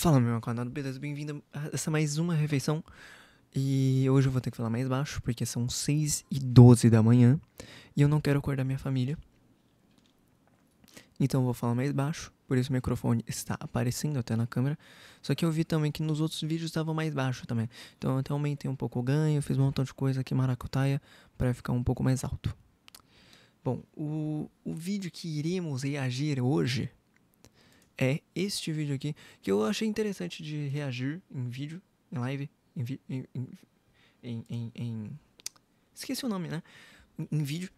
Fala, meu acordado, beleza? Bem-vindo a essa mais uma refeição. E hoje eu vou ter que falar mais baixo, porque são 6h12 da manhã e eu não quero acordar minha família. Então eu vou falar mais baixo, por isso o microfone está aparecendo até na câmera. Só que eu vi também que nos outros vídeos estava mais baixo também. Então eu até aumentei um pouco o ganho, fiz um montão de coisa aqui maracutaia para ficar um pouco mais alto. Bom, o vídeo que iremos reagir hoje é este vídeo aqui, que eu achei interessante de reagir em vídeo, em live, esqueci o nome, né? Em vídeo.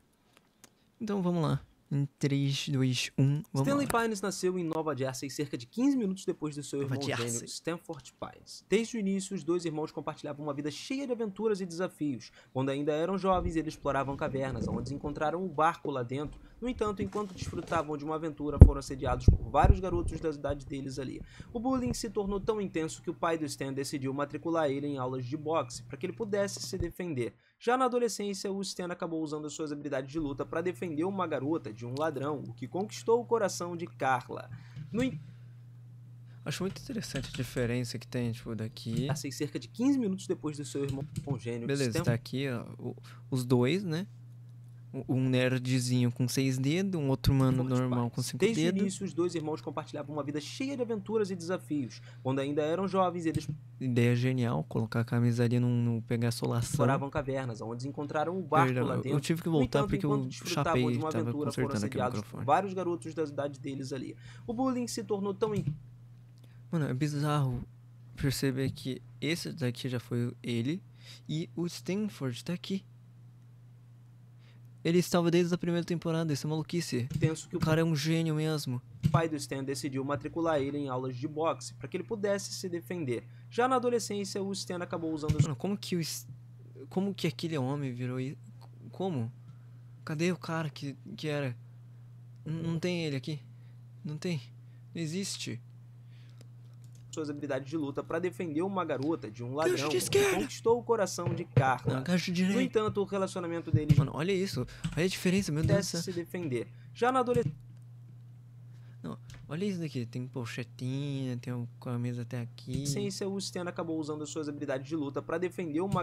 Então vamos lá. Em 3, 2, 1, vamos Stanley lá. Pines nasceu em Nova Jersey cerca de 15 minutos depois do seu irmão gêmeo Stanford Pines. Desde o início, os dois irmãos compartilhavam uma vida cheia de aventuras e desafios. Quando ainda eram jovens, eles exploravam cavernas, onde encontraram um barco lá dentro. No entanto, enquanto desfrutavam de uma aventura, foram assediados por vários garotos da idade deles ali. O bullying se tornou tão intenso que o pai do Stan decidiu matricular ele em aulas de boxe, para que ele pudesse se defender. Já na adolescência, o Stan acabou usando suas habilidades de luta para defender uma garota de um ladrão, o que conquistou o coração de Carla. Acho muito interessante a diferença que tem, tipo, daqui. Cerca de 15 minutos depois do seu irmão gêmeo. Beleza, tá aqui, ó, os dois, né? Um nerdzinho com 6 dedos, um outro mano normal com 5 dedos. Desde o início, os dois irmãos compartilhavam uma vida cheia de aventuras e desafios. Quando ainda eram jovens, eles... Ideia genial, colocar a camisa ali, não pegar solação. Exploravam cavernas, onde encontraram um barco lá dentro. Eu tive que voltar porque eu chapei, de uma tava aventura, foram consertando aqui o assediados por microfone. vários garotos da idade deles ali. O bullying se tornou tão... Mano, é bizarro perceber que esse daqui já foi ele e o Stanford tá aqui. Ele estava desde a primeira temporada, isso é maluquice. Que o cara é um gênio mesmo. O pai do Stan decidiu matricular ele em aulas de boxe para que ele pudesse se defender. Já na adolescência, o Stan acabou usando... Mano, como que aquele homem virou isso? Como? Cadê o cara que era? Não tem ele aqui. Não tem. Não existe. Suas habilidades de luta para defender uma garota de um ladrão que conquistou o coração de Carla. No entanto, o relacionamento deles... Mano, olha isso. Olha a diferença, meu Deus do céu. Se defender. Já na adolescência... Não, olha isso daqui. Tem pochetinha, tem uma camisa até aqui. O Stan acabou usando suas habilidades de luta para defender uma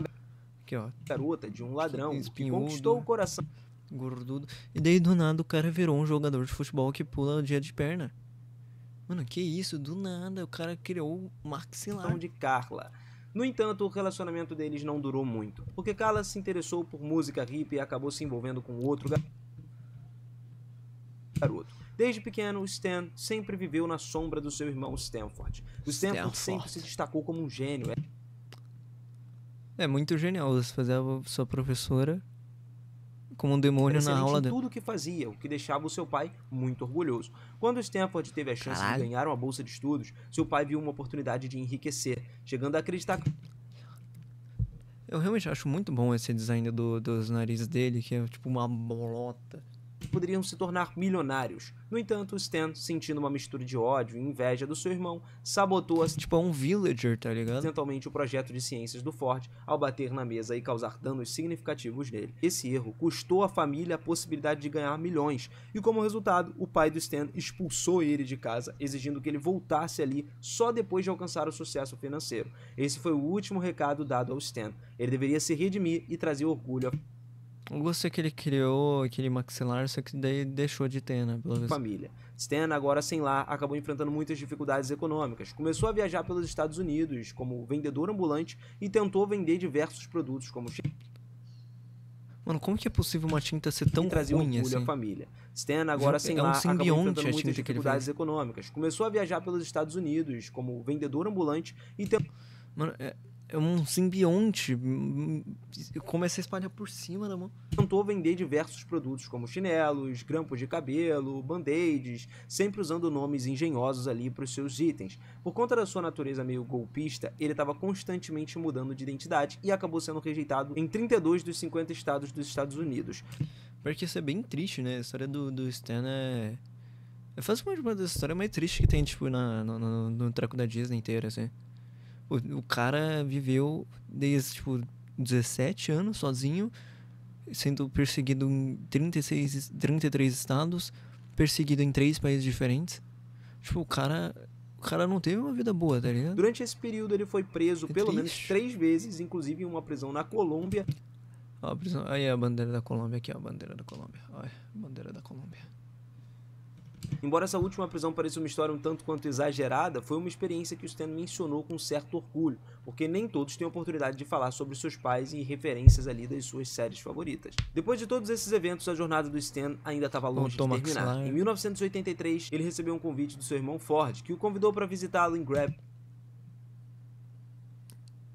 aqui, ó, garota de um ladrão que conquistou conquistou o coração. Gordudo. E daí do nada o cara virou um jogador de futebol que pula o dia de perna. Mano, que isso? Do nada o cara criou o maxilar de Carla. No entanto, o relacionamento deles não durou muito, porque Carla se interessou por música hippie e acabou se envolvendo com outro garoto. Desde pequeno, o Stan sempre viveu na sombra do seu irmão Stanford. O Stanford sempre se destacou como um gênio. É muito genial você fazer a sua professora como um demônio na aula dele. Tudo que fazia, o que deixava o seu pai muito orgulhoso. Quando Stanford teve a chance de ganhar uma bolsa de estudos, seu pai viu uma oportunidade de enriquecer, chegando a acreditar... Eu realmente acho muito bom esse design dos narizes dele, que é tipo uma bolota. Poderiam se tornar milionários. No entanto, Stan, sentindo uma mistura de ódio e inveja do seu irmão, sabotou tipo um villager, tá ligado? Acidentalmente o projeto de ciências do Ford ao bater na mesa e causar danos significativos nele. Esse erro custou à família a possibilidade de ganhar milhões e, como resultado, o pai do Stan expulsou ele de casa, exigindo que ele voltasse ali só depois de alcançar o sucesso financeiro. Esse foi o último recado dado ao Stan. Ele deveria se redimir e trazer orgulho à eu gostei que ele criou aquele maxilar, só que daí deixou de ter, né? Família. Stan, agora sem lar, acabou enfrentando muitas dificuldades econômicas. Começou a viajar pelos Estados Unidos como vendedor ambulante e tentou vender diversos produtos como... Mano, como que é possível uma tinta ser tão ruim assim? À família. Stan, agora sem lar, acabou enfrentando muitas dificuldades econômicas. Começou a viajar pelos Estados Unidos como vendedor ambulante e tentou... Mano, é um simbionte, começa a espalhar por cima da mão. Tentou vender diversos produtos como chinelos, grampos de cabelo, band-aids, sempre usando nomes engenhosos ali para os seus itens. Por conta da sua natureza meio golpista, ele estava constantemente mudando de identidade e acabou sendo rejeitado em 32 dos 50 estados dos Estados Unidos. Porque isso é bem triste, né? A história do Stan é facilmente uma das histórias mais tristes que tem, tipo, no treco da Disney inteira, assim. O cara viveu desde, tipo, 17 anos sozinho, sendo perseguido em 33 estados, perseguido em 3 países diferentes. Tipo, o cara cara não teve uma vida boa, tá ligado? Durante esse período ele foi preso pelo menos 3 vezes, inclusive em uma prisão na Colômbia. Ó, a prisão... Aí a bandeira da Colômbia aqui, ó, a bandeira da Colômbia. Olha, a bandeira da Colômbia. Embora essa última prisão pareça uma história um tanto quanto exagerada, foi uma experiência que o Stan mencionou com certo orgulho, porque nem todos têm a oportunidade de falar sobre seus pais e referências ali das suas séries favoritas. Depois de todos esses eventos, a jornada do Stan ainda estava longe de terminar. Em 1983, ele recebeu um convite do seu irmão Ford, que o convidou para visitá-lo em Gravity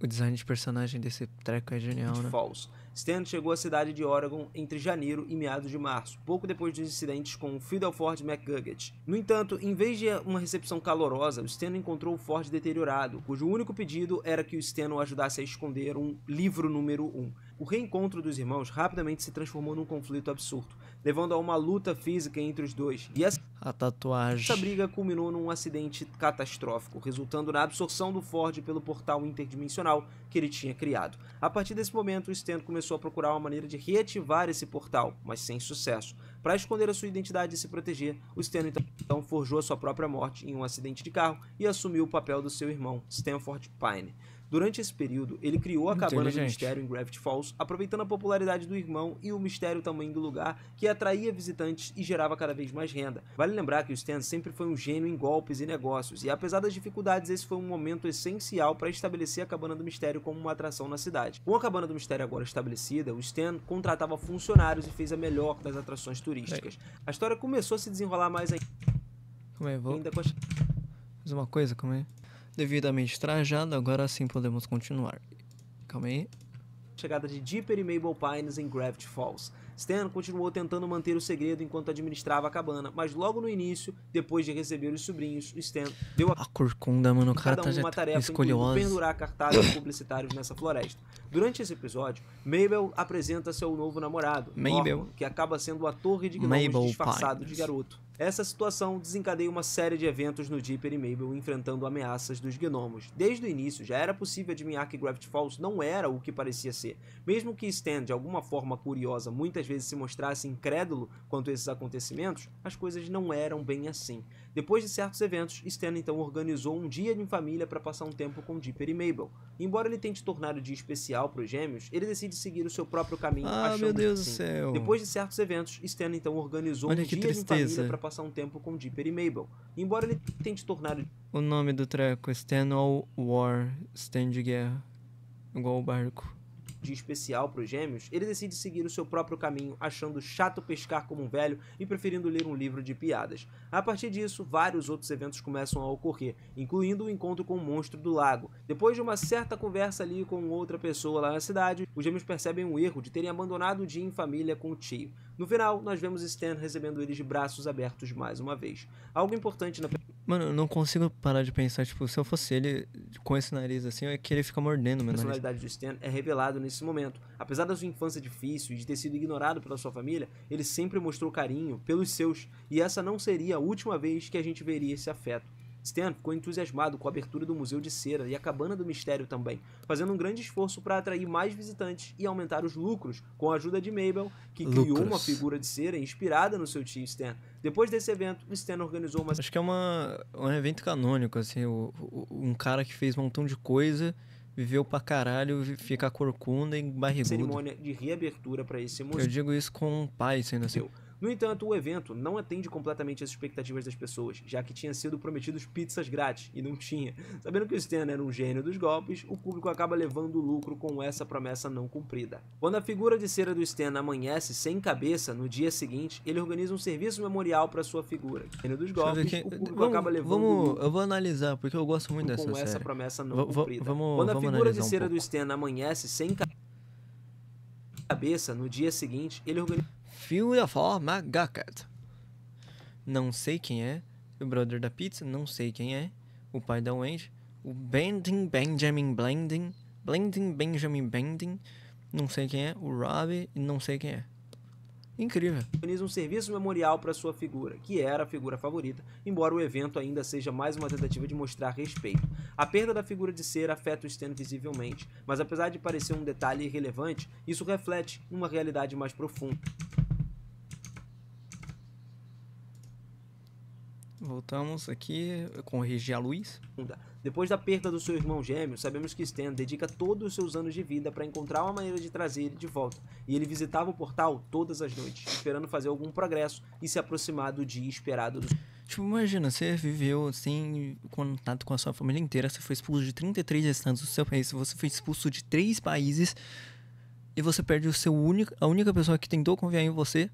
O design de personagem desse treco é genial, né? Falls. Stan chegou à cidade de Oregon entre janeiro e meados de março, pouco depois dos incidentes com o Fidel Ford McGuggett. No entanto, em vez de uma recepção calorosa, o Stan encontrou o Ford deteriorado, cujo único pedido era que o Stan o ajudasse a esconder um livro número 1. O reencontro dos irmãos rapidamente se transformou num conflito absurdo, levando a uma luta física entre os dois. E a tatuagem. Essa briga culminou num acidente catastrófico, resultando na absorção do Ford pelo portal interdimensional que ele tinha criado. A partir desse momento, o Stan começou a procurar uma maneira de reativar esse portal, mas sem sucesso. Para esconder a sua identidade e se proteger, o Stan então forjou a sua própria morte em um acidente de carro e assumiu o papel do seu irmão, Stanford Pine. Durante esse período, ele criou a Cabana do Mistério em Gravity Falls, aproveitando a popularidade do irmão e o mistério também do lugar, que atraía visitantes e gerava cada vez mais renda. Vale lembrar que o Stan sempre foi um gênio em golpes e negócios, e apesar das dificuldades, esse foi um momento essencial para estabelecer a Cabana do Mistério como uma atração na cidade. Com a Cabana do Mistério agora estabelecida, o Stan contratava funcionários e fez a melhor das atrações turísticas. A história começou a se desenrolar mais ainda. Calma aí, vou fazer uma coisa, calma aí. Devidamente trajado, agora sim podemos continuar. Calma aí. Chegada de Dipper e Mabel Pines em Gravity Falls. Stan continuou tentando manter o segredo enquanto administrava a cabana, mas logo no início, depois de receber os sobrinhos, Stan deu a corcunda, mano, o cara tá uma tarefa, incluindo pendurar cartazes publicitários nessa floresta. Durante esse episódio, Mabel apresenta seu novo namorado, Norman, que acaba sendo a torre de gnomos disfarçado de garoto. Essa situação desencadeia uma série de eventos no Dipper e Mabel enfrentando ameaças dos gnomos. Desde o início, já era possível adivinhar que Gravity Falls não era o que parecia ser. Mesmo que Stan, de alguma forma curiosa, muitas vezes se mostrasse incrédulo quanto a esses acontecimentos, as coisas não eram bem assim. Depois de certos eventos, Stan então organizou um dia em família para passar um tempo com Dipper e Mabel. Embora ele tente tornar o dia especial para os gêmeos, ele decide seguir o seu próprio caminho, achando meu Deus que do sim. céu. Depois de certos eventos, Stan então organizou um dia em família para passar um tempo com Dipper e Mabel. Embora ele tente tornar o nome do treco, Stan ou War, Stan de guerra, igual o barco. De especial para os gêmeos, ele decide seguir o seu próprio caminho, achando chato pescar como um velho e preferindo ler um livro de piadas. A partir disso, vários outros eventos começam a ocorrer, incluindo o encontro com o monstro do lago. Depois de uma certa conversa ali com outra pessoa lá na cidade, os gêmeos percebem um erro de terem abandonado o dia em família com o tio. No final, nós vemos Stan recebendo eles de braços abertos mais uma vez. Algo importante na... Mano, eu não consigo parar de pensar, tipo, se eu fosse ele com esse nariz assim, eu ia querer ficar mordendo meu nariz. A personalidade do Stan é revelado nesse momento. Apesar da sua infância difícil e de ter sido ignorado pela sua família, ele sempre mostrou carinho pelos seus, e essa não seria a última vez que a gente veria esse afeto. Stan ficou entusiasmado com a abertura do Museu de Cera e a Cabana do Mistério também, fazendo um grande esforço para atrair mais visitantes e aumentar os lucros, com a ajuda de Mabel, que criou uma figura de cera inspirada no seu tio Stan. Depois desse evento, Stan organizou uma... Acho que é um evento canônico, assim, um cara que fez um montão de coisa, viveu pra caralho, fica corcunda e barrigudo. Cerimônia de reabertura para esse museu. Eu digo isso com um pai sendo assim. No entanto, o evento não atende completamente às expectativas das pessoas, já que tinha sido prometidos pizzas grátis, e não tinha. Sabendo que o Stan era um gênio dos golpes, o público acaba levando o lucro com essa promessa não cumprida. Quando a figura de cera do Stan amanhece sem cabeça, no dia seguinte, ele organiza um serviço memorial para sua figura. Gênio dos golpes, o público acaba levando o lucro. Eu vou analisar, porque eu gosto muito dessa série. Com essa promessa não cumprida. Quando a figura de cera do Stan amanhece sem cabeça, no dia seguinte, ele organiza... Fio da forma McGuggett. Não sei quem é. O brother da pizza, não sei quem é. O pai da Wendy. O Benjamin Blanding. Benjamin Bending. Não sei quem é. O Robbie, não sei quem é. Incrível. Organiza um serviço memorial para sua figura, que era a figura favorita, embora o evento ainda seja mais uma tentativa de mostrar respeito. A perda da figura de cera afeta o Stan visivelmente, mas apesar de parecer um detalhe irrelevante, isso reflete uma realidade mais profunda. Voltamos aqui, corrigir a luz. Depois da perda do seu irmão gêmeo, sabemos que Stan dedica todos os seus anos de vida para encontrar uma maneira de trazer ele de volta. E ele visitava o portal todas as noites, esperando fazer algum progresso e se aproximar do dia esperado. Tipo, imagina, você viveu sem contato com a sua família inteira, você foi expulso de 33 estados do seu país, você foi expulso de 3 países e você perde a única pessoa que tentou confiar em você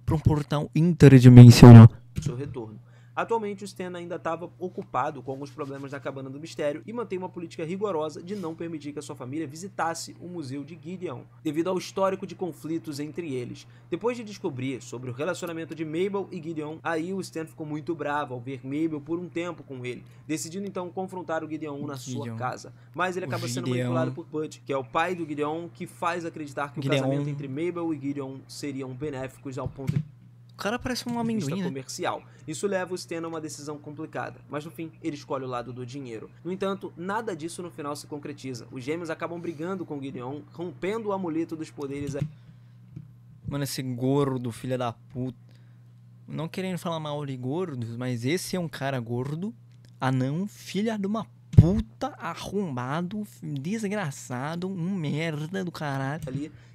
para um portal interdimensional. Seu retorno. Atualmente, o Stan ainda estava ocupado com alguns problemas na Cabana do Mistério e mantém uma política rigorosa de não permitir que a sua família visitasse o museu de Gideon, devido ao histórico de conflitos entre eles. Depois de descobrir sobre o relacionamento de Mabel e Gideon, aí o Stan ficou muito bravo ao ver Mabel por um tempo com ele, decidindo então confrontar o Gideon na sua casa. Mas ele acaba sendo manipulado por Bud, que é o pai do Gideon, que faz acreditar que o casamento entre Mabel e Gideon seriam benéficos ao ponto de o cara parece um amendoim, comercial. Isso leva o Stan a uma decisão complicada, mas no fim ele escolhe o lado do dinheiro. No entanto, nada disso no final se concretiza. Os gêmeos acabam brigando com Gideon, rompendo o amuleto dos poderes. Mano, esse gordo, filha da puta. Não querendo falar mal de gordos, mas esse é um cara gordo, anão, filha de uma puta, arrombado, desgraçado, um merda do caralho.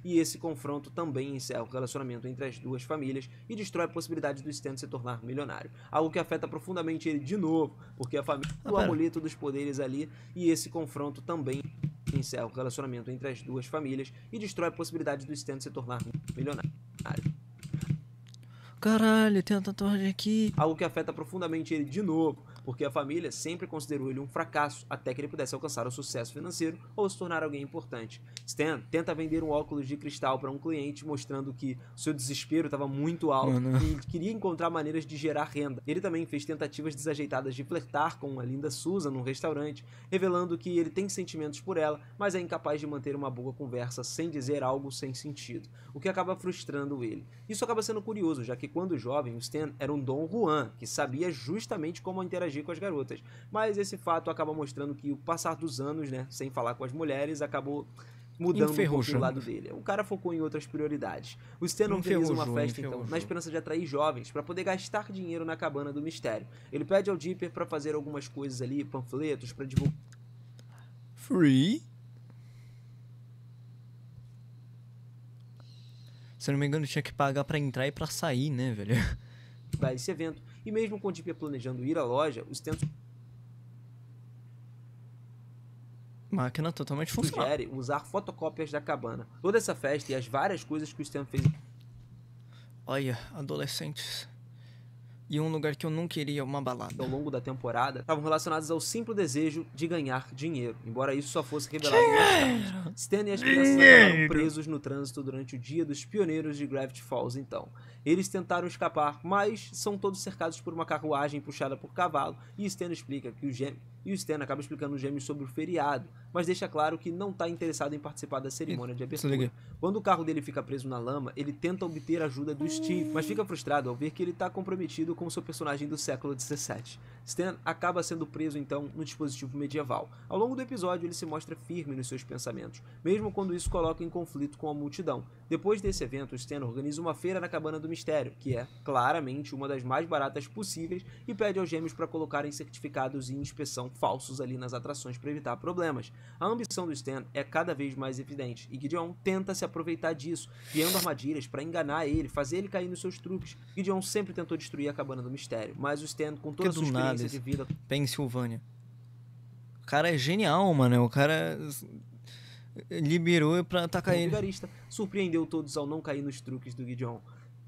E esse confronto também encerra o relacionamento entre as duas famílias e destrói a possibilidade do Stan se tornar milionário. Algo que afeta profundamente ele de novo, porque a família do amuleto dos poderes ali, e esse confronto também encerra o relacionamento entre as duas famílias e destrói a possibilidade do Stan se tornar milionário. Caralho, tem uma tatuagem aqui. Algo que afeta profundamente ele de novo, porque a família sempre considerou ele um fracasso até que ele pudesse alcançar o sucesso financeiro ou se tornar alguém importante. Stan tenta vender um óculos de cristal para um cliente, mostrando que seu desespero estava muito alto e queria encontrar maneiras de gerar renda. Ele também fez tentativas desajeitadas de flertar com a linda Susan num restaurante, revelando que ele tem sentimentos por ela, mas é incapaz de manter uma boa conversa sem dizer algo sem sentido, o que acaba frustrando ele. Isso acaba sendo curioso, já que quando jovem, o Stan era um Dom Juan, que sabia justamente como interagir com as garotas, mas esse fato acaba mostrando que o passar dos anos, né, sem falar com as mulheres, acabou mudando um pouco o lado dele. O cara focou em outras prioridades. O Stan organiza uma festa, então, na esperança de atrair jovens para poder gastar dinheiro na Cabana do Mistério. Ele pede ao Dipper para fazer algumas coisas ali, panfletos, para divulgar. Free? Se eu não me engano, tinha que pagar pra entrar e pra sair, né, velho? Esse evento. E mesmo com o Dipper planejando ir à loja, os Stan máquina totalmente funcional. Sugere usar fotocópias da cabana. Toda essa festa e as várias coisas que o Stan fez. Olha, adolescentes. E um lugar que eu não queria, uma balada. Ao longo da temporada, estavam relacionados ao simples desejo de ganhar dinheiro, embora isso só fosse revelado mais tarde. Stan e as crianças acabaram presos no trânsito durante o dia dos pioneiros de Gravity Falls, então. Eles tentaram escapar, mas são todos cercados por uma carruagem puxada por cavalo, e Stan explica que o Stan acaba explicando os gêmeos sobre o feriado, mas deixa claro que não está interessado em participar da cerimônia de abertura. Quando o carro dele fica preso na lama, ele tenta obter a ajuda do Steve, mas fica frustrado ao ver que ele está comprometido com seu personagem do século XVII. Stan acaba sendo preso então no dispositivo medieval. Ao longo do episódio, ele se mostra firme nos seus pensamentos, mesmo quando isso coloca em conflito com a multidão. Depois desse evento, Stan organiza uma feira na Cabana do Mistério, que é, claramente, uma das mais baratas possíveis, e pede aos gêmeos para colocarem certificados de inspeção falsos ali nas atrações para evitar problemas. A ambição do Stan é cada vez mais evidente, e Gideon tenta se aproveitar disso, criando armadilhas para enganar ele, fazer ele cair nos seus truques. Gideon sempre tentou destruir a Cabana do Mistério, mas o Stan, com toda a sua experiência de vida... Pensilvânia. O cara é genial, mano. O cara liberou pra atacar ele. Vigarista surpreendeu todos ao não cair nos truques do Gideon.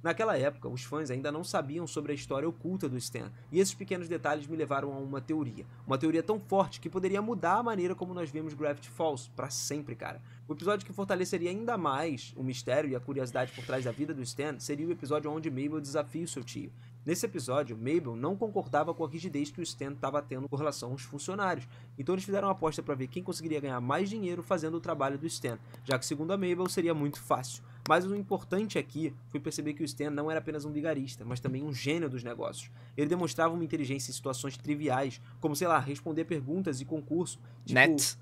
Naquela época, os fãs ainda não sabiam sobre a história oculta do Stan, e esses pequenos detalhes me levaram a uma teoria tão forte que poderia mudar a maneira como nós vemos Gravity Falls pra sempre, cara. O episódio que fortaleceria ainda mais o mistério e a curiosidade por trás da vida do Stan seria o episódio onde Mabel desafia o seu tio. Nesse episódio, Mabel não concordava com a rigidez que o Stan estava tendo com relação aos funcionários, então eles fizeram uma aposta para ver quem conseguiria ganhar mais dinheiro fazendo o trabalho do Stan, já que segundo a Mabel seria muito fácil. Mas o importante aqui foi perceber que o Stan não era apenas um vigarista, mas também um gênio dos negócios. Ele demonstrava uma inteligência em situações triviais, como, sei lá, responder perguntas e concurso, tipo,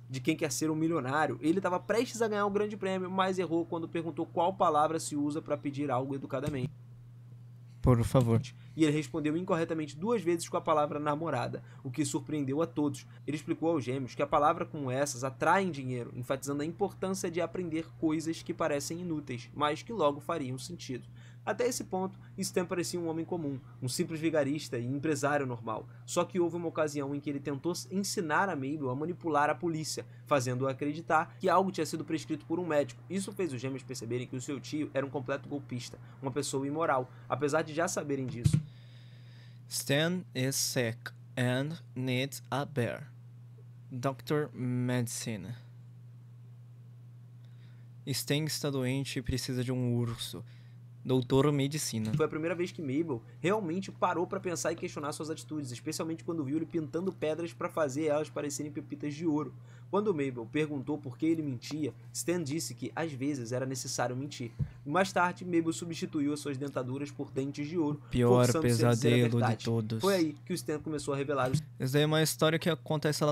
de quem quer ser um milionário. Ele estava prestes a ganhar um grande prêmio, mas errou quando perguntou qual palavra se usa para pedir algo educadamente. Por favor. e ele respondeu incorretamente 2 vezes com a palavra namorada, o que surpreendeu a todos. Ele explicou aos gêmeos que a palavra como essas atraem dinheiro, enfatizando a importância de aprender coisas que parecem inúteis, mas que logo fariam sentido. Até esse ponto, Stan parecia um homem comum, um simples vigarista e empresário normal. Só que houve uma ocasião em que ele tentou ensinar a Mabel a manipular a polícia, fazendo-a acreditar que algo tinha sido prescrito por um médico. Isso fez os gêmeos perceberem que o seu tio era um completo golpista, uma pessoa imoral, apesar de já saberem disso. Stan is sick and needs a bear. Dr. Medicine. Stan está doente e precisa de um urso. Doutor Medicina. Foi a primeira vez que Mabel realmente parou para pensar e questionar suas atitudes, especialmente quando viu ele pintando pedras para fazer elas parecerem pepitas de ouro. Quando Mabel perguntou por que ele mentia, Stan disse que às vezes era necessário mentir. Mais tarde, Mabel substituiu as suas dentaduras por dentes de ouro, pior pesadelo de todos. Foi aí que o Stan começou a revelar os Essa daí é uma história que acontece lá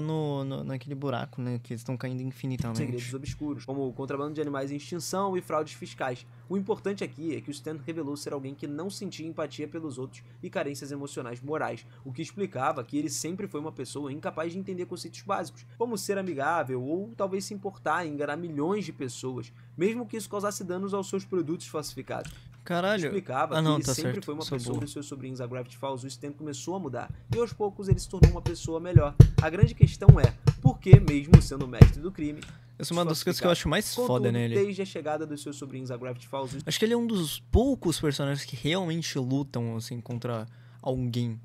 naquele buraco, né? Que eles estão caindo infinitamente. segredos obscuros, como o contrabando de animais em extinção e fraudes fiscais. O importante aqui é que o Stan revelou ser alguém que não sentia empatia pelos outros e carências emocionais morais, o que explicava que ele sempre foi uma pessoa incapaz de entender conceitos básicos, como ser amigável ou talvez se importar em enganar milhões de pessoas, mesmo que isso causasse danos aos seus produtos falsificados. Caralho. Explicava que ele sempre foi uma pessoa e seus sobrinhos a Gravity Falls. O Stan começou a mudar e aos poucos ele se tornou uma pessoa melhor. A grande questão é, por que mesmo sendo mestre do crime, essa é uma das coisas que eu acho mais foda nele. Desde a chegada dos seus sobrinhos a Gravity Falls, acho que ele é um dos poucos personagens que realmente lutam assim contra alguém.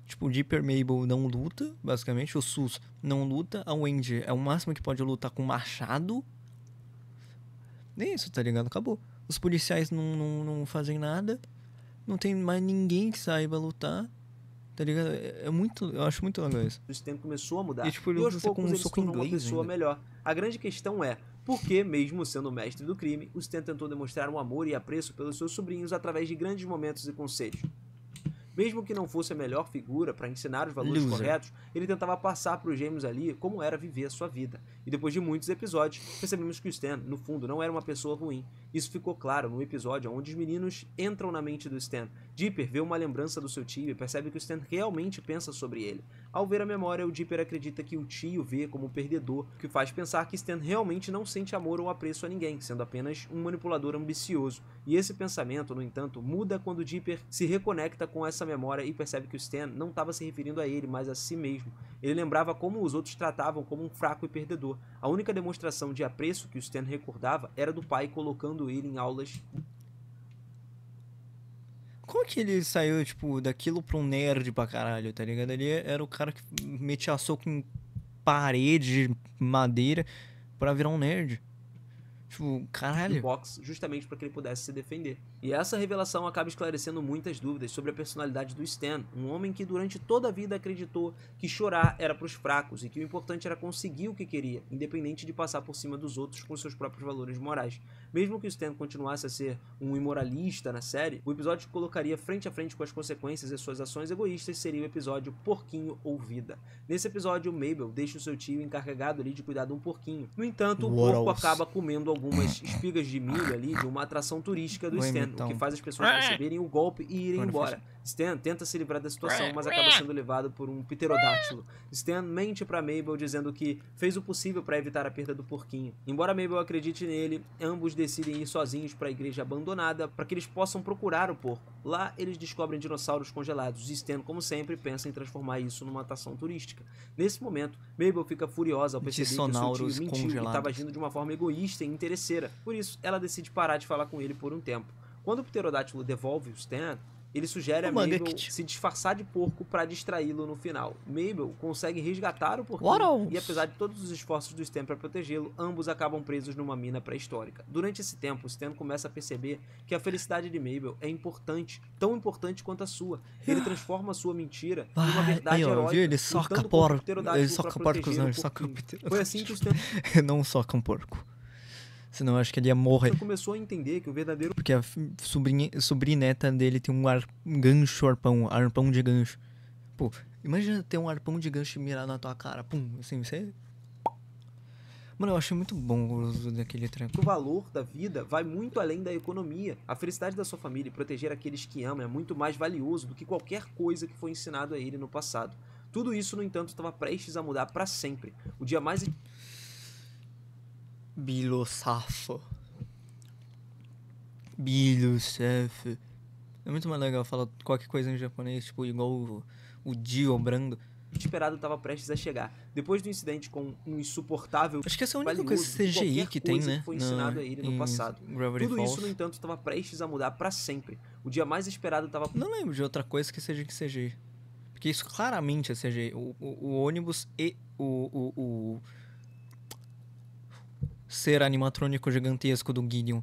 Tipo, o Dipper Mabel não luta, basicamente. O Sus não luta. A Wendy é o máximo que pode lutar com machado. Nem isso, tá ligado? Acabou. Os policiais não fazem nada. Não tem mais ninguém que saiba lutar. Tá ligado? É muito, eu acho muito legal isso. O Stan começou a mudar. E, tipo, ele aos poucos ele se tornou uma pessoa ainda. melhor. A grande questão é, por que, mesmo sendo mestre do crime, o Stan tentou demonstrar um amor e apreço pelos seus sobrinhos através de grandes momentos e conselhos? Mesmo que não fosse a melhor figura para ensinar os valores corretos, ele tentava passar para os gêmeos ali como era viver a sua vida. E depois de muitos episódios, percebemos que o Stan, no fundo, não era uma pessoa ruim. Isso ficou claro no episódio onde os meninos entram na mente do Stan. Dipper vê uma lembrança do seu tio e percebe que o Stan realmente pensa sobre ele. Ao ver a memória, o Dipper acredita que o tio vê como perdedor, o que faz pensar que Stan realmente não sente amor ou apreço a ninguém, sendo apenas um manipulador ambicioso. E esse pensamento, no entanto, muda quando o Dipper se reconecta com essa memória e percebe que o Stan não estava se referindo a ele, mas a si mesmo. Ele lembrava como os outros tratavam como um fraco e perdedor. A única demonstração de apreço que o Stan recordava era do pai colocando ele em aulas. Como que ele saiu, tipo, daquilo pra um nerd pra caralho, tá ligado? Ele era o cara que metia soco em parede de madeira pra virar um nerd. Tipo, caralho. Box, justamente para que ele pudesse se defender. E essa revelação acaba esclarecendo muitas dúvidas sobre a personalidade do Stan, um homem que durante toda a vida acreditou que chorar era para os fracos e que o importante era conseguir o que queria, independente de passar por cima dos outros com seus próprios valores morais. Mesmo que o Stan continuasse a ser um imoralista na série, o episódio que colocaria frente a frente com as consequências e suas ações egoístas seria o episódio Porquinho ou Vida. Nesse episódio, Mabel deixa o seu tio encarregado ali de cuidar de um porquinho. No entanto, o porco acaba comendo algumas espigas de milho ali de uma atração turística do Stan, o que faz as pessoas perceberem o golpe e irem embora. Stan tenta se livrar da situação, mas acaba sendo levado por um pterodátilo. Stan mente pra Mabel dizendo que fez o possível para evitar a perda do porquinho. Embora Mabel acredite nele, ambos decidem ir sozinhos para a igreja abandonada para que eles possam procurar o porco. Lá, eles descobrem dinossauros congelados e Stan, como sempre, pensa em transformar isso numa atração turística. Nesse momento, Mabel fica furiosa ao perceber que o seu tio mentiu e estava agindo de uma forma egoísta e interesseira. Por isso, ela decide parar de falar com ele por um tempo. Quando o pterodátilo devolve o Stan, ele sugere a Mabel se disfarçar de porco para distraí-lo no final. Mabel consegue resgatar o porquinho e, apesar de todos os esforços do Stan para protegê-lo, ambos acabam presos numa mina pré-histórica. Durante esse tempo, Stan começa a perceber que a felicidade de Mabel é importante, tão importante quanto a sua. Ele transforma a sua mentira em uma verdade heróica. Ele soca porco, ele soca porcos, não, ele soca Foi assim que o Stan não soca um porco. Senão eu acho que ele ia morrer. Ele começou a entender que o verdadeiro... Porque a sobrineta dele tem um gancho arpão de gancho. Pô, imagina ter um arpão de gancho e mirar na tua cara. Pum, assim, você... Mano, eu achei muito bom o uso daquele treco. O valor da vida vai muito além da economia. A felicidade da sua família e proteger aqueles que ama é muito mais valioso do que qualquer coisa que foi ensinado a ele no passado. Tudo isso, no entanto, estava prestes a mudar para sempre. O dia mais... Bilosafo. É muito mais legal falar qualquer coisa em japonês, tipo, igual o Dio Brando. Esperado estava prestes a chegar. Depois do incidente com um insuportável... Acho que essa é a única coisa CGI que tem, né? Que foi ensinado a ele no passado. Tudo Falls. isso, no entanto, estava prestes a mudar para sempre. O dia mais esperado estava... Não lembro de outra coisa que seja que CGI. Porque isso claramente é CGI. O ônibus e o ser animatrônico gigantesco do Gideon,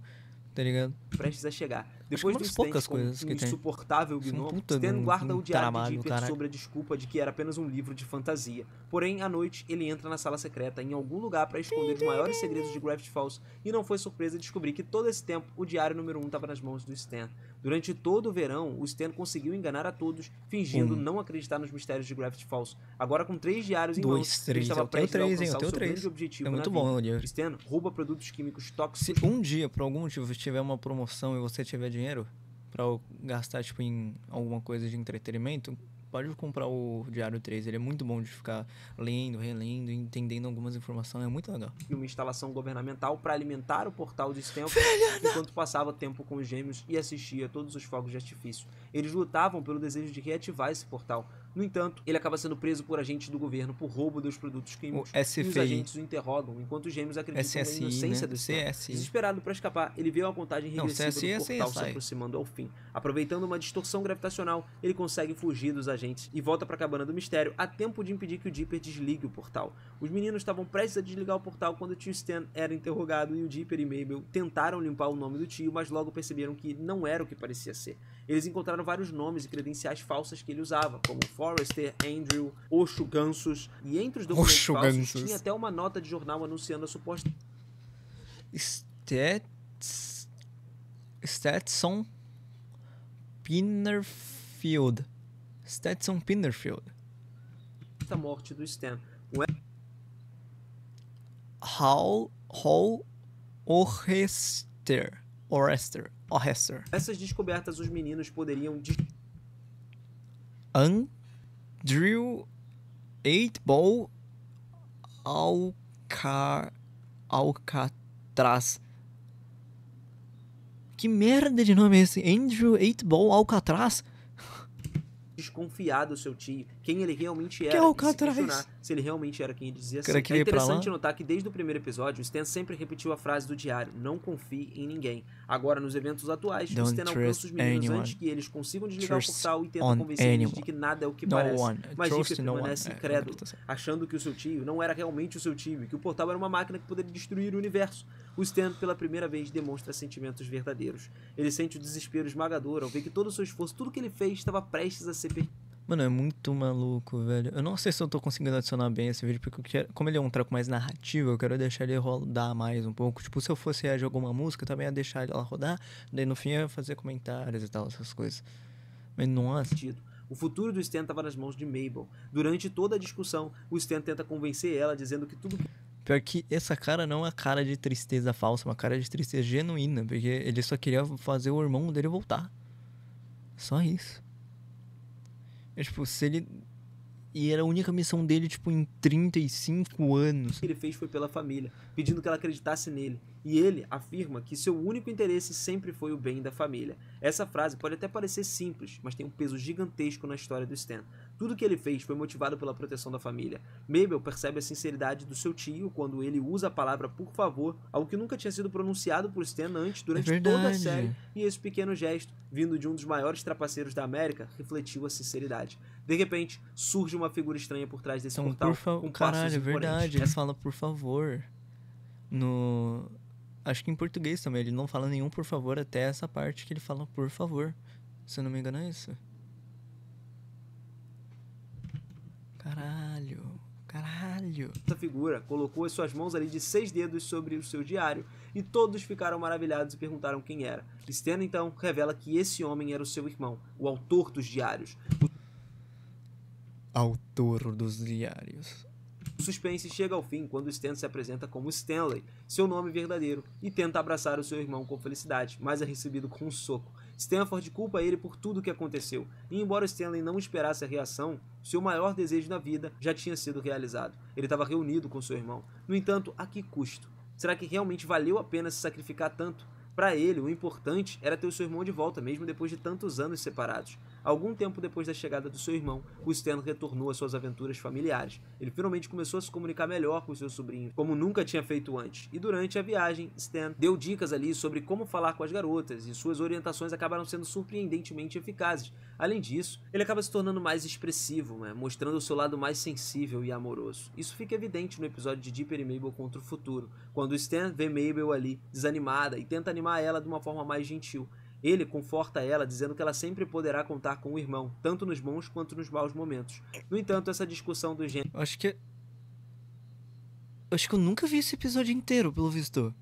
tá ligado? Prestes a chegar. Depois do poucas coisas com um insuportável gnomo, Stan guarda o diário de Dipper sobre a desculpa de que era apenas um livro de fantasia. Porém, à noite, ele entra na sala secreta em algum lugar para esconder os maiores segredos de Gravity Falls e não foi surpresa descobrir que todo esse tempo o diário número 1 estava nas mãos do Stan. Durante todo o verão, o Stan conseguiu enganar a todos, fingindo não acreditar nos mistérios de Gravity Falls. Agora, com 3 diários em mãos, ele estava prestes a alcançar o seu grande objetivo é muito na bom, vida. Stan rouba produtos químicos tóxicos. Se um dia, por algum motivo, tiver uma promoção e você tiver dinheiro pra gastar, tipo, em alguma coisa de entretenimento, pode comprar o Diário 3. Ele é muito bom de ficar lendo, relendo, entendendo algumas informações. É muito legal. Uma instalação governamental para alimentar o portal de Stanford enquanto passava tempo com os gêmeos e assistia a todos os fogos de artifício. Eles lutavam pelo desejo de reativar esse portal. No entanto, ele acaba sendo preso por agentes do governo por roubo dos produtos químicos. E os agentes o interrogam, enquanto os gêmeos acreditam na inocência do Stan. Desesperado para escapar, ele vê a contagem regressiva do portal se aproximando ao fim. Aproveitando uma distorção gravitacional, ele consegue fugir dos agentes e volta para a cabana do mistério a tempo de impedir que o Dipper desligue o portal. Os meninos estavam prestes a desligar o portal quando o tio Stan era interrogado e o Dipper e Mabel tentaram limpar o nome do tio, mas logo perceberam que não era o que parecia ser. Eles encontraram vários nomes e credenciais falsas que ele usava, como Forrester, Andrew, Osho Gansos, e entre os documentos falsos tinha até uma nota de jornal anunciando a suposta... Stetson Pinnerfield. A morte do Stan. Hall Orchester. Essas descobertas os meninos poderiam... Andrew 8-Ball Alcatraz. Que merda de nome é esse? Andrew 8-Ball Alcatraz? Desconfiar do seu tio, quem ele realmente era, que e se questionar se ele realmente era quem ele dizia ser. É interessante notar que desde o primeiro episódio, o Stan sempre repetiu a frase do diário: não confie em ninguém. Agora, nos eventos atuais, o Stan alcança os meninos antes que eles consigam desligar o portal e tenta convencer eles de que nada é o que parece. Mas Dipper permanece incrédulo, achando que o seu tio não era realmente o seu tio e que o portal era uma máquina que poderia destruir o universo. O Stan, pela primeira vez, demonstra sentimentos verdadeiros. Ele sente o desespero esmagador ao ver que todo o seu esforço, tudo que ele fez, estava prestes a ser perdido. Mano, é muito maluco, velho. Eu não sei se eu tô conseguindo adicionar bem esse vídeo, porque eu quero, como ele é um treco mais narrativo, eu quero deixar ele rodar mais um pouco. Tipo, se eu fosse reagir a alguma música, eu também ia deixar ela rodar, daí no fim eu ia fazer comentários e tal, essas coisas. Mas nossa. O futuro do Stan estava nas mãos de Mabel. Durante toda a discussão, o Stan tenta convencer ela, dizendo que tudo... Pior que essa cara não é uma cara de tristeza falsa, é uma cara de tristeza genuína, porque ele só queria fazer o irmão dele voltar. Só isso. É, tipo, se ele... E era a única missão dele, tipo, em 35 anos. O que ele fez foi pela família, pedindo que ela acreditasse nele. E ele afirma que seu único interesse sempre foi o bem da família. Essa frase pode até parecer simples, mas tem um peso gigantesco na história do Stan. Tudo que ele fez foi motivado pela proteção da família. Mabel percebe a sinceridade do seu tio quando ele usa a palavra por favor, algo que nunca tinha sido pronunciado por Stan antes durante toda a série, e esse pequeno gesto, vindo de um dos maiores trapaceiros da América, refletiu a sinceridade. De repente, surge uma figura estranha por trás desse portal, com passos imponentes. É verdade, ele fala por favor. Acho que em português também, ele não fala nenhum por favor até essa parte que ele fala por favor. Se eu não me engano é isso. Caralho. Essa figura colocou as suas mãos ali de 6 dedos sobre o seu diário e todos ficaram maravilhados e perguntaram quem era. Stan então revela que esse homem era o seu irmão, o autor dos diários. Autor dos diários. O suspense chega ao fim quando Stan se apresenta como Stanley, seu nome verdadeiro, e tenta abraçar o seu irmão com felicidade, mas é recebido com um soco. Stanford culpa ele por tudo o que aconteceu, e embora Stanley não esperasse a reação, seu maior desejo na vida já tinha sido realizado. Ele estava reunido com seu irmão. No entanto, a que custo? Será que realmente valeu a pena se sacrificar tanto? Para ele, o importante era ter o seu irmão de volta, mesmo depois de tantos anos separados. Algum tempo depois da chegada do seu irmão, o Stan retornou às suas aventuras familiares. Ele finalmente começou a se comunicar melhor com seus sobrinhos, como nunca tinha feito antes. E durante a viagem, Stan deu dicas ali sobre como falar com as garotas, e suas orientações acabaram sendo surpreendentemente eficazes. Além disso, ele acaba se tornando mais expressivo, mostrando o seu lado mais sensível e amoroso. Isso fica evidente no episódio de Dipper e Mabel contra o futuro, quando Stan vê Mabel ali, desanimada, e tenta animar ela de uma forma mais gentil. Ele conforta ela, dizendo que ela sempre poderá contar com o irmão, tanto nos bons quanto nos maus momentos. No entanto, essa discussão do gênero... Acho que eu nunca vi esse episódio inteiro, pelo visto.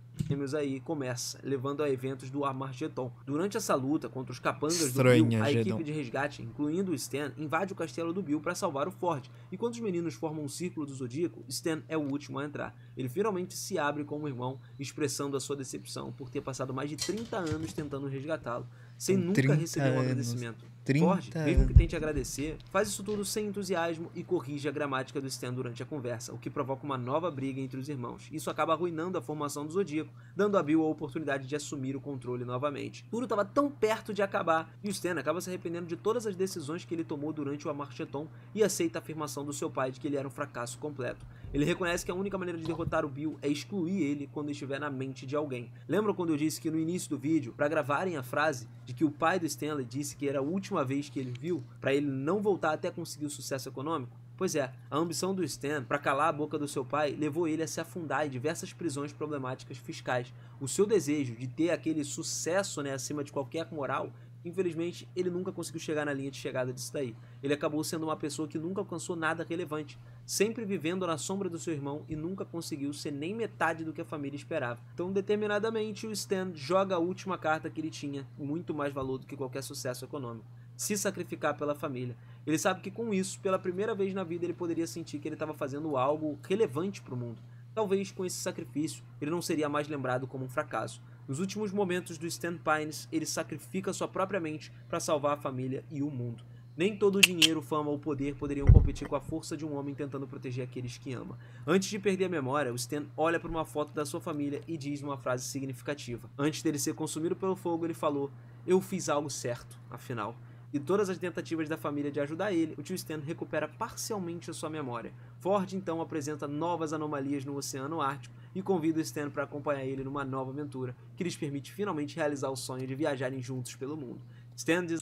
Aí começa, levando a eventos do Armageddon. Durante essa luta contra os capangas do Bill, a equipe de resgate, incluindo o Stan, invade o castelo do Bill para salvar o Ford. E quando os meninos formam um círculo do Zodíaco, Stan é o último a entrar. Ele finalmente se abre com o irmão, expressando a sua decepção por ter passado mais de 30 anos tentando resgatá-lo, sem nunca receber um agradecimento. Ford, mesmo que tente agradecer, faz isso tudo sem entusiasmo e corrige a gramática do Stan durante a conversa, o que provoca uma nova briga entre os irmãos. Isso acaba arruinando a formação do Zodíaco, dando a Bill a oportunidade de assumir o controle novamente. Tudo estava tão perto de acabar, e o Stan acaba se arrependendo de todas as decisões que ele tomou durante o Armageddon e aceita a afirmação do seu pai de que ele era um fracasso completo. Ele reconhece que a única maneira de derrotar o Bill é excluir ele quando estiver na mente de alguém. Lembram quando eu disse que no início do vídeo, para gravarem a frase de que o pai do Stanley disse que era a última vez que ele viu, para ele não voltar até conseguir o sucesso econômico? Pois é, a ambição do Stan para calar a boca do seu pai levou ele a se afundar em diversas prisões problemáticas fiscais. O seu desejo de ter aquele sucesso, acima de qualquer moral, infelizmente ele nunca conseguiu chegar na linha de chegada disso daí. Ele acabou sendo uma pessoa que nunca alcançou nada relevante, sempre vivendo na sombra do seu irmão e nunca conseguiu ser nem metade do que a família esperava. Então, determinadamente, o Stan joga a última carta que ele tinha, muito mais valor do que qualquer sucesso econômico: se sacrificar pela família. Ele sabe que com isso, pela primeira vez na vida, ele poderia sentir que ele estava fazendo algo relevante para o mundo. Talvez com esse sacrifício, ele não seria mais lembrado como um fracasso. Nos últimos momentos do Stan Pines, ele sacrifica sua própria mente para salvar a família e o mundo. Nem todo o dinheiro, fama ou poder poderiam competir com a força de um homem tentando proteger aqueles que ama. Antes de perder a memória, o Stan olha para uma foto da sua família e diz uma frase significativa. Antes dele ser consumido pelo fogo, ele falou: "Eu fiz algo certo, afinal." E todas as tentativas da família de ajudar ele, o tio Stan recupera parcialmente a sua memória. Ford então apresenta novas anomalias no Oceano Ártico e convida o Stan para acompanhar ele numa nova aventura, que lhes permite finalmente realizar o sonho de viajarem juntos pelo mundo. Stan diz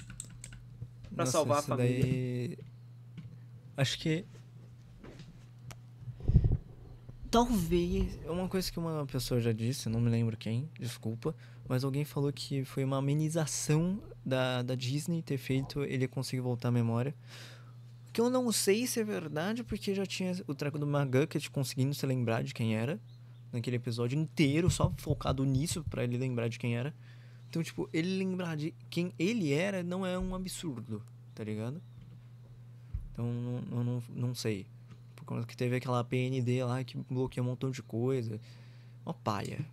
para salvar a família. Daí... Acho que talvez, é uma coisa que uma pessoa já disse, não me lembro quem, desculpa, mas alguém falou que foi uma amenização da Disney ter feito ele conseguir voltar à memória. Que eu não sei se é verdade, porque já tinha o treco do McGucket conseguindo se lembrar de quem era, naquele episódio inteiro, só focado nisso pra ele lembrar de quem era. Então, tipo, ele lembrar de quem ele era não é um absurdo, tá ligado? Então, não sei. Por conta que teve aquela PND lá que bloqueou um montão de coisa. Uma paia.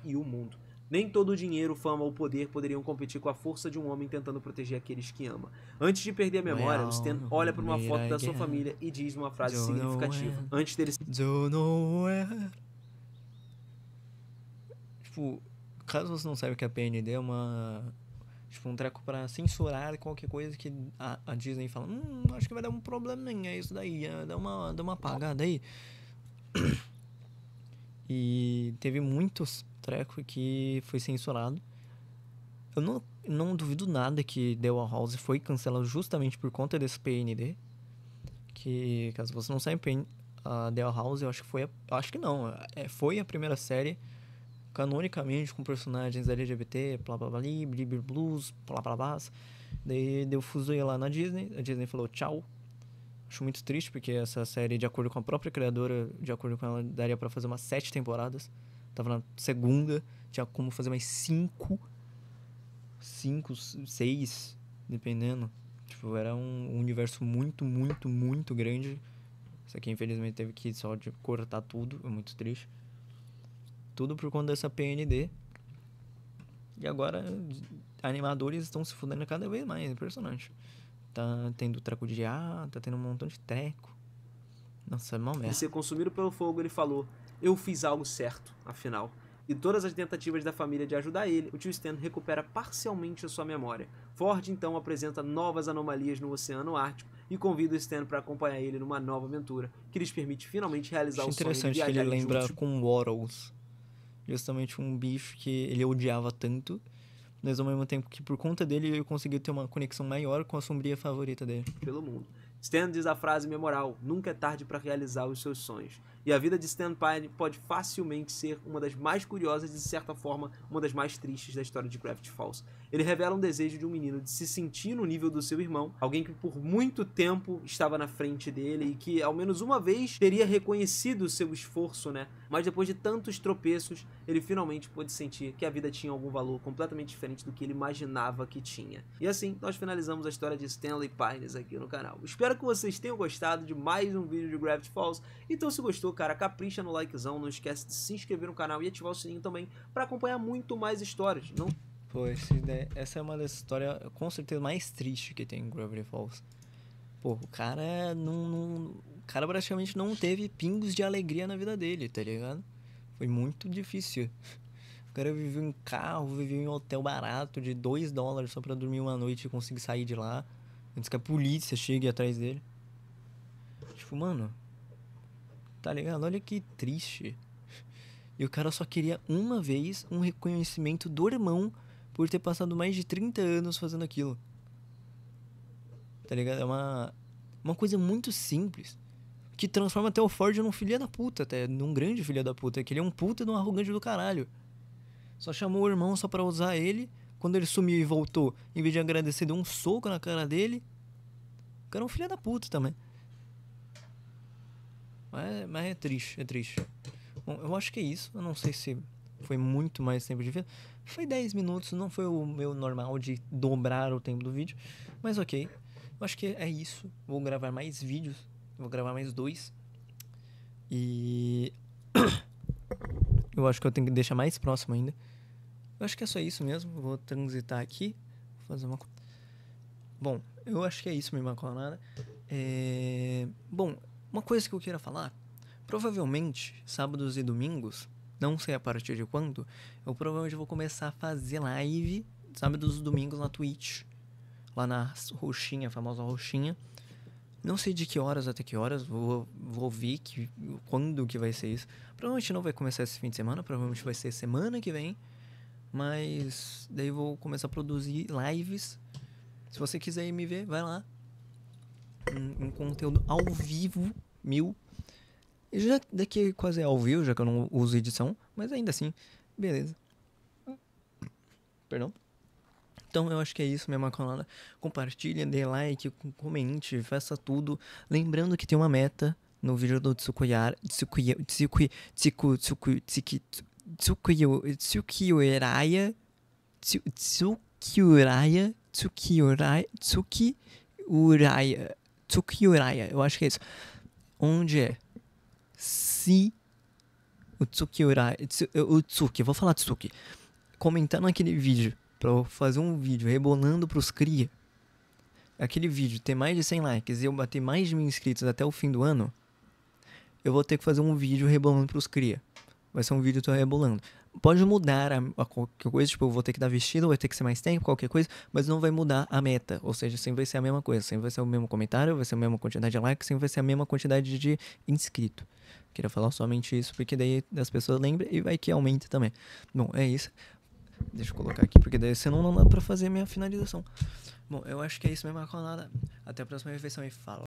E o mundo. Nem todo o dinheiro, fama ou poder poderiam competir com a força de um homem tentando proteger aqueles que ama. Antes de perder a memória, o Stan olha para uma foto da sua família e diz uma frase significativa. Antes dele... Tipo, caso você não saiba que a PND é um treco pra censurar qualquer coisa que a Disney fala: acho que vai dar um probleminha isso daí, dá uma apagada aí. E teve muitos trecos que foi censurado. Eu não duvido nada que The Wall House foi cancelado justamente por conta desse PND. Que, caso você não saiba, a The Wall House, eu acho que foi a primeira série canonicamente com personagens LGBT, blá blá blá, blá blues, blá blá blá. Daí deu fuzuê lá na Disney, a Disney falou tchau. Acho muito triste, porque essa série, de acordo com a própria criadora, de acordo com ela, daria pra fazer umas 7 temporadas. Tava na segunda, tinha como fazer mais 5, 6, dependendo. Tipo, era um universo muito, muito, muito grande. Isso aqui, infelizmente, teve que só de cortar tudo. É muito triste. Tudo por conta dessa PND. E agora, animadores estão se fudendo cada vez mais. É impressionante. Tá tendo treco de ar, tá tendo um montão de treco. Nossa, é mal merda. De ser consumido pelo fogo, ele falou: eu fiz algo certo, afinal. E todas as tentativas da família de ajudar ele, o tio Stan recupera parcialmente a sua memória. Ford então apresenta novas anomalias no Oceano Ártico e convida o Stan para acompanhar ele numa nova aventura, que lhes permite finalmente realizar o sonho de interessante que ele lembra com Wattles. Justamente um bicho que ele odiava tanto, mas ao mesmo tempo que por conta dele ele conseguiu ter uma conexão maior com a sombria favorita dele. Pelo mundo. Stan diz a frase memorável: nunca é tarde para realizar os seus sonhos. E a vida de Stan Pine pode facilmente ser uma das mais curiosas e, de certa forma, uma das mais tristes da história de Gravity Falls. Ele revela um desejo de um menino de se sentir no nível do seu irmão, alguém que por muito tempo estava na frente dele e que, ao menos uma vez, teria reconhecido o seu esforço, né? Mas depois de tantos tropeços, ele finalmente pôde sentir que a vida tinha algum valor completamente diferente do que ele imaginava que tinha. E assim, nós finalizamos a história de Stanley Pines aqui no canal. Espero que vocês tenham gostado de mais um vídeo de Gravity Falls. Então, se gostou, cara, capricha no likezão, não esquece de se inscrever no canal e ativar o sininho também para acompanhar muito mais histórias. Não... Pô, essa é uma das histórias com certeza mais tristes que tem em Gravity Falls. Pô, o cara o cara praticamente não teve pingos de alegria na vida dele, tá ligado? Foi muito difícil. O cara viveu em carro, viveu em hotel barato de $2 só pra dormir uma noite e conseguir sair de lá antes que a polícia chegue atrás dele. Tipo, mano, tá ligado? Olha que triste. E o cara só queria uma vez um reconhecimento do irmão por ter passado mais de 30 anos fazendo aquilo. Tá ligado? É uma coisa muito simples, que transforma até o Ford num filho da puta, até num grande filho da puta, que ele é um puta de um arrogante do caralho. Só chamou o irmão só pra usar ele. Quando ele sumiu e voltou, em vez de agradecer, deu um soco na cara dele. O cara é um filho da puta também. Mas é triste, é triste. Bom, eu acho que é isso. Eu não sei se foi muito mais tempo de vídeo. Foi 10 minutos, não foi o meu normal de dobrar o tempo do vídeo. Mas ok. Eu acho que é isso. Vou gravar mais vídeos. Vou gravar mais 2. E... eu acho que eu tenho que deixar mais próximo ainda. Eu acho que é só isso mesmo. Vou transitar aqui. Vou fazer uma... Bom, eu acho que é isso, minha maconada. Bom, uma coisa que eu queria falar. Provavelmente, sábados e domingos, não sei a partir de quando, eu provavelmente vou começar a fazer live sábados e domingos na Twitch. Lá na roxinha, a famosa roxinha. Não sei de que horas até que horas, vou ver quando que vai ser isso. Provavelmente não vai começar esse fim de semana, provavelmente vai ser semana que vem. Mas daí eu vou começar a produzir lives. Se você quiser ir me ver, vai lá. Um conteúdo ao vivo, Já daqui quase é ao vivo, já que eu não uso edição. Mas ainda assim, beleza. Perdão. Então eu acho que é isso, minha maconada. Compartilha, dê like, comente, faça tudo. Lembrando que tem uma meta no vídeo do Tsukiyuraya. Eu acho que é isso. Onde é? Se o Tsukiyuraya, o Tsuki, eu vou falar Tsuki, comentando aquele vídeo pra eu fazer um vídeo rebolando pros cria, aquele vídeo ter mais de 100 likes e eu bater mais de 1000 inscritos até o fim do ano, eu vou ter que fazer um vídeo rebolando pros cria. Vai ser um vídeo tô rebolando. Pode mudar a qualquer coisa, tipo, eu vou ter que dar vestido, vai ter que ser mais tempo, qualquer coisa, mas não vai mudar a meta. Ou seja, sempre vai ser a mesma coisa, sempre vai ser o mesmo comentário, vai ser a mesma quantidade de likes, sempre vai ser a mesma quantidade de inscrito. Queria falar somente isso, porque daí as pessoas lembram e vai que aumenta também. Bom, é isso. Deixa eu colocar aqui, porque daí senão não dá pra fazer a minha finalização. Bom, eu acho que é isso mesmo, maconada. Até a próxima refeição e fala.